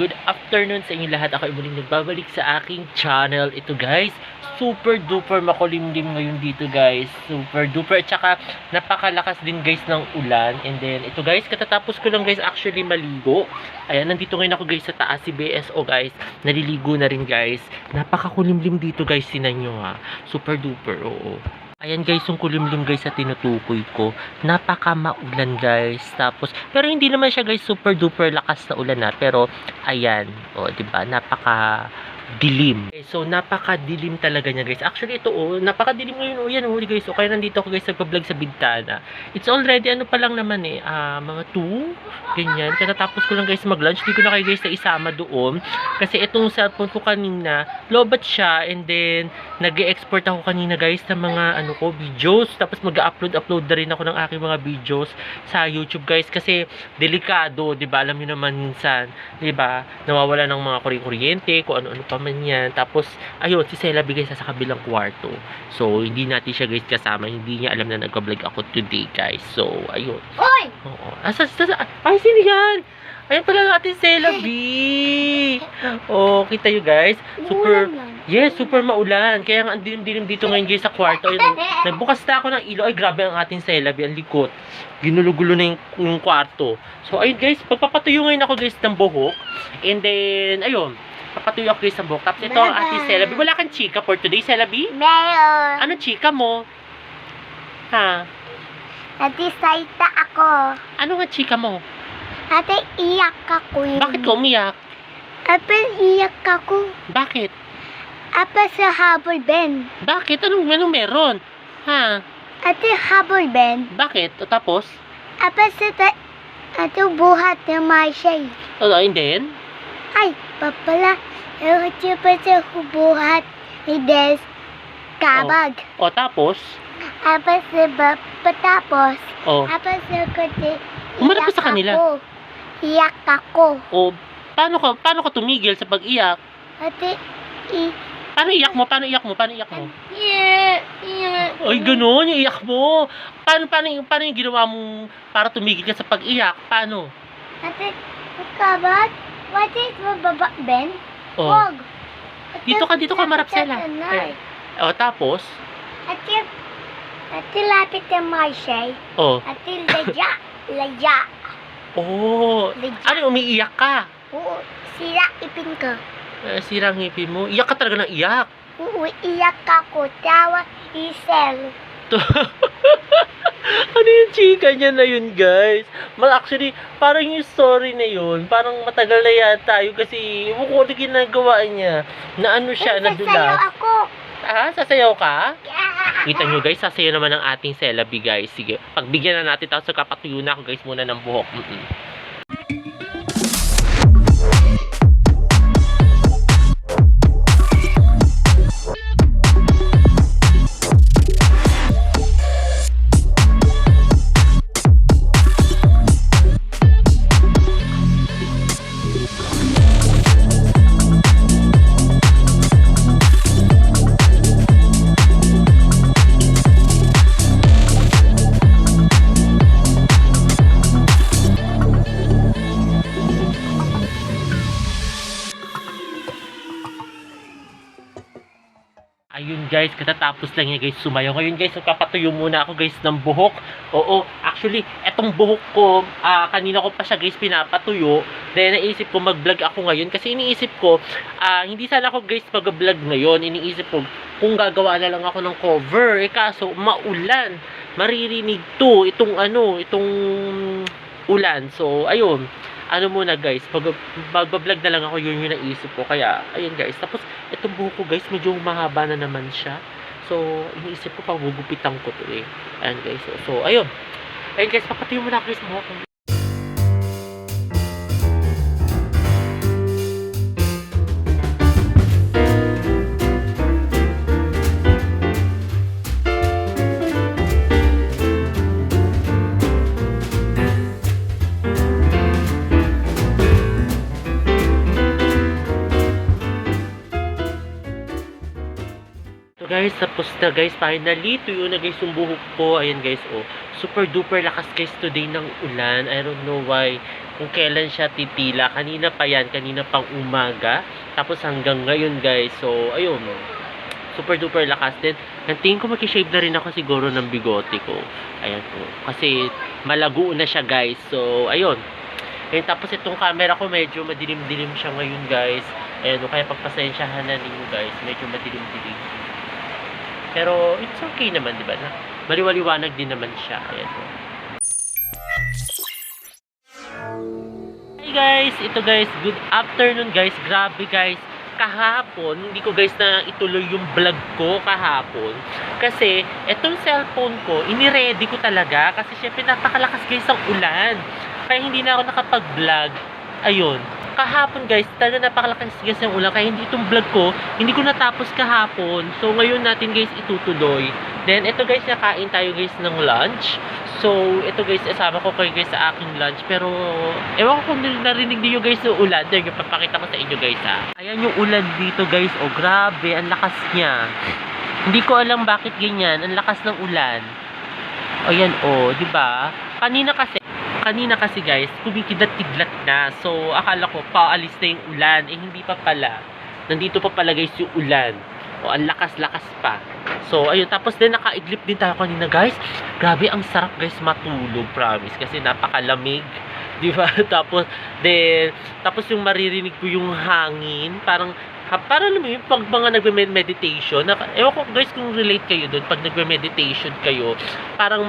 Good afternoon sa inyo lahat. Ako ay muling nagbabalik sa aking channel. Ito guys, super duper makulimlim ngayon dito guys. Super duper. At saka napakalakas din guys ng ulan. And then ito guys, katatapos ko lang guys actually maligo. Ayan, nandito ngayon ako guys sa taas si BSO guys. Naliligo na rin guys. Napakakulimlim dito guys. Sinan nyo ha. Super duper, oo. Ayan guys, yung kulimlim guys sa tinutukoy ko. Napaka maulan guys. Tapos, pero hindi naman siya guys super duper lakas na ulan na. Pero, ayan. O, diba? Napaka dilim. Okay, so, napaka-dilim talaga niya guys. Actually, ito napaka-dilim ngayon. Yan guys. So, kaya nandito ako guys nagpa-vlog sa bintana. It's already, ano pa lang naman mga 2. Ganyan. Katatapos ko lang guys mag-lunch. Hindi ko na kayo guys na isama doon. Kasi itong cellphone ko kanina, lobat siya. And then, nag-e-export ako kanina guys ng mga videos. Tapos mag-upload na rin ako ng aking mga videos sa YouTube guys. Kasi, delikado. Diba? Alam niyo naman minsan. Diba? Nawawala ng mga kuryente. Kung ano-ano pa man yan. Tapos, ayun, si Sela bigay sa kabilang kwarto. So, hindi natin siya guys kasama. Hindi niya alam na nag-vlog ako today guys. So, ayun. Oy! Oo. Ay, sino yan? Ayun pala natin Sela B. Oh, kita nyo guys. Super maulan. Kaya nga, dilim dito ngayon guys sa kwarto. Ayun, nagbukas na ako ng ilaw. Ay, grabe ang ating Sela B. Ang likot. Ginulo-gulo na yung kwarto. So, ayun guys. Pagpapatuyo ngayon ako guys ng buhok. And then, ayun. Papatuyo ako guys sa buhok. Tapos ito ang ating Sela B. Wala kang chika for today, Sela B? Meron. Ano chika mo? Ha? Natisaita ako. Ano nga chika mo? Ate, iyak ako yun. Bakit ka umiyak? Ate, iyak ako. Bakit? Ate, sa habol ben. Bakit? Anong meron? Ha? Ate, habol ben. Bakit? O tapos? Ate, ate, buhat na Marshall. And then? Ay, papala. Ate, pa sa buhat ni Des Kabag. O tapos? Ate, sa patapos. O. Ate, sa kote. Umarap ka sa kanila. Iyak ako. O, paano ka tumigil sa pag-iyak? Ate, Paano iyak mo? Paano iyak mo? yeah. Ay, gano'n, yung iyak mo. Paano yung ginawa mo para tumigil ka sa pag-iyak? Paano? Ate, kabat? What is mababa, Ben? O. Wag. Dito ka marap Sela. O, tapos? Ate, lapit na Marshall. O. Ate, laya. Oh. Ano, umiiyak ka? Oo, sira ipin ko. Sirang ngipin mo. Iyak ka talaga ng iyak. Oo, iyak ako. Tawa, isel. Ano yung chika niya na yun, guys? Actually, parang yung story na yun, parang matagal na yata yun kasi ko na ginagawa niya. Na ano siya, nadulas. Sasayaw ako. Sasayaw ka? Kita nyo guys, sasayaw naman ang ating Sela B guys. Sige, pagbigyan na natin, tapos kapatuyo na ako guys muna ng buhok. Ayun guys, katatapos lang niya guys sumayaw. Ngayon guys, kapatuyo muna ako guys ng buhok. Oo, actually, etong buhok ko, kanina ko pa siya guys pinapatuyo. Then naisip ko mag-vlog ako ngayon kasi iniisip ko, hindi sana ako guys mag-vlog ngayon. Iniisip ko kung gagawa na lang ako ng cover. Kaso maulan. Maririnig to, itong ulan. So, ayun. Ano muna guys, mag-vlog na lang ako, yun yung naisip ko. Kaya, ayun guys. Tapos, itong buhok ko guys, medyo mahaba na naman siya. So, iniisip ko, pagugupitan ko to eh. Ayan guys. So, ayun. Ayun guys, papatuyo muna ako guys buhok ko. guys, tapos na guys, finally, tuyo na guys yung buhok ko. Ayan guys, oh. Super duper lakas guys today ng ulan. I don't know why, kung kailan siya titila. Kanina pa yan, kanina pang umaga. Tapos hanggang ngayon guys, so ayun. Super duper lakas din. Ang tingin ko mag-shave na rin ako siguro ng bigote ko. Ayan po. Kasi malago na siya guys. So, ayun. And tapos itong camera ko medyo madilim-dilim siya ngayon guys. Ayan, kaya pagpasensyahan na ninyo guys. Medyo madilim-dilim. Pero it's okay naman, di ba? Maliwaliwanag din naman siya. Ayan po. Hey guys, ito guys, good afternoon guys. Grabe guys. Kahapon, hindi ko guys na ituloy yung vlog ko kahapon. Kasi, etong cellphone ko, iniready ko talaga. Kasi syempre napakalakas guys ang ulan. Kaya hindi na ako nakapag-vlog. Ayun. Kahapon guys, talaga napakalakas guys ang ulan. Kaya hindi itong vlog ko, hindi ko natapos kahapon. So, ngayon natin guys itutuloy. Then, ito guys, nakain tayo guys ng lunch. So, ito guys, isama ko kayo guys sa aking lunch. Pero, ewan ko kung narinig niyo guys yung ulan. Then, papakita ko sa inyo guys ha. Ayan yung ulan dito guys. Oh, grabe. Ang lakas niya. Hindi ko alam bakit ganyan. Ang lakas ng ulan. Ayan, oh. Diba? Kanina kasi guys, kumikidlat-kidlat na. So, akala ko, paalis na yung ulan. Eh, hindi pa pala. Nandito pa pala guys yung ulan. O, ang lakas-lakas pa. So, ayun. Tapos din, nakaidlip din tayo kanina guys. Grabe, ang sarap guys matulog, promise. Kasi napakalamig. Diba? Tapos yung maririnig ko yung hangin. Parang alam mo yun, pag mga nagme-meditation. Ewan ko guys kung relate kayo doon. Pag nagme-meditation kayo, parang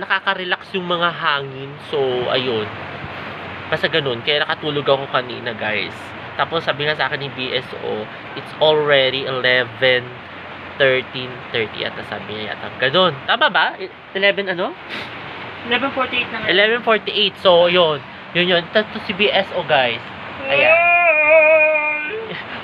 nakaka-relax yung mga hangin. So, ayun. Basta ganun. Kaya nakatulog ako kanina guys. Tapos sabi nga sa akin ni BSO, it's already 11:30 at sabi niya yata. Ganun. Tama ba? 11 ano? 11:48 na. 11:48. So, yun. Yun. Tapos si BSO guys. Ayan.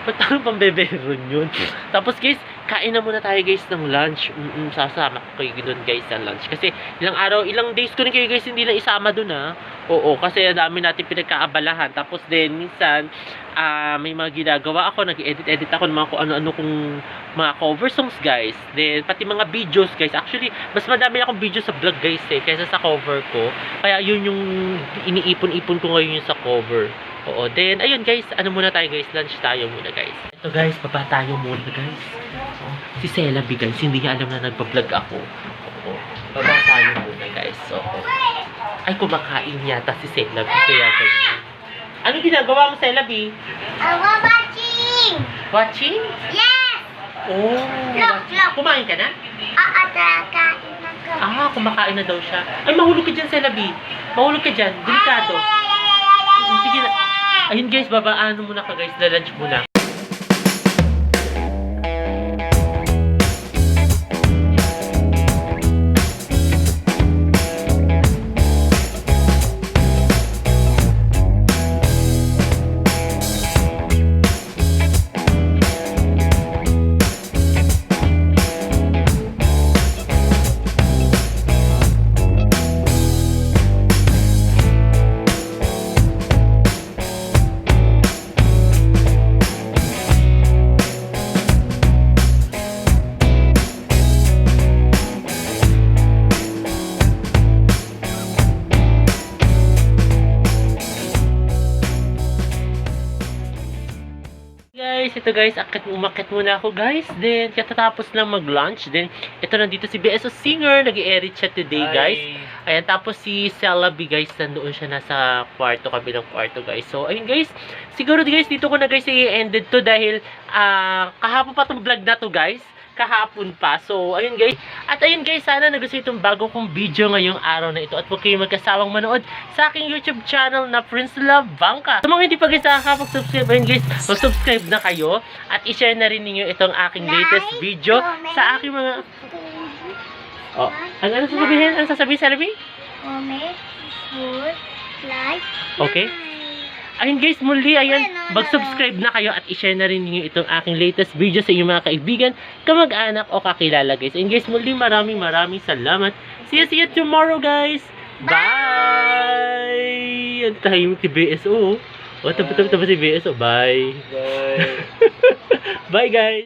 Ba't ang pambeberon yun? Tapos guys, kain na muna tayo guys ng lunch. Sasama ko kayo doon guys sa lunch. Kasi ilang days ko rin kayo guys hindi na isama doon ha. Oo, kasi dami natin pinagkaabalahan. Tapos din, minsan, may mga ginagawa ako. Nag-edit ako ng mga kung ano-ano kong mga cover songs guys. Then, pati mga videos guys. Actually, mas madami akong video sa vlog guys kaysa sa cover ko. Kaya yun yung iniipon-ipon ko ngayon yung sa cover. Oo, then, ayun guys, ano muna tayo guys, lunch tayo muna guys. Ito guys, baba tayo muna guys. Si Celabi guys, hindi niya alam na nagpa-vlog ako. Oo, baba tayo muna guys. So, ay kumakain yata si Celabi, kaya ganyan. Ano ginagawa mo Celabi? Watching! Watching? Yes! Oh, Look. kumain ka na? Kakain na ko. Kumakain na daw siya. Ay, mahulog ka dyan Celabi. Mahulog ka dyan, delikado. Sige na. Ayun guys, babaan muna ka guys, na lunch muna. Ito guys, umakit muna ako guys. Then, katatapos lang mag-lunch. Then, ito nandito si BSO Singer. Nag-i-edit siya today guys. Ayan, tapos si Celabi guys, nandoon siya nasa kwarto, kabilang kwarto guys. So, ayun guys, siguro guys, dito ko na guys i-ended to dahil kahapon pa itong vlog na to guys. Kahapon pa. So, ayun guys. At ayun guys, sana nagustuhan itong bago kong video ngayong araw na ito. At huwag kayong magkasawang manood sa aking YouTube channel na Prince Love Bangka. Sa mga hindi pa guys nakakapag-subscribe, ayun guys, mag-subscribe na kayo. At i-share na rin ninyo itong aking latest video sa aking mga... Oh, ano sasabihin? Ano sasabihin, Celabi? Comment, food, like, okay. Ayun guys, muli, ayan, mag-subscribe na kayo at i-share na rin niyo itong aking latest video sa inyong mga kaibigan, kamag-anak o kakilala guys. Ayun guys, muli, maraming salamat. See you tomorrow guys. Bye! Ang tahimik si BSO. O, tapos si BSO. Bye. Bye. Bye guys.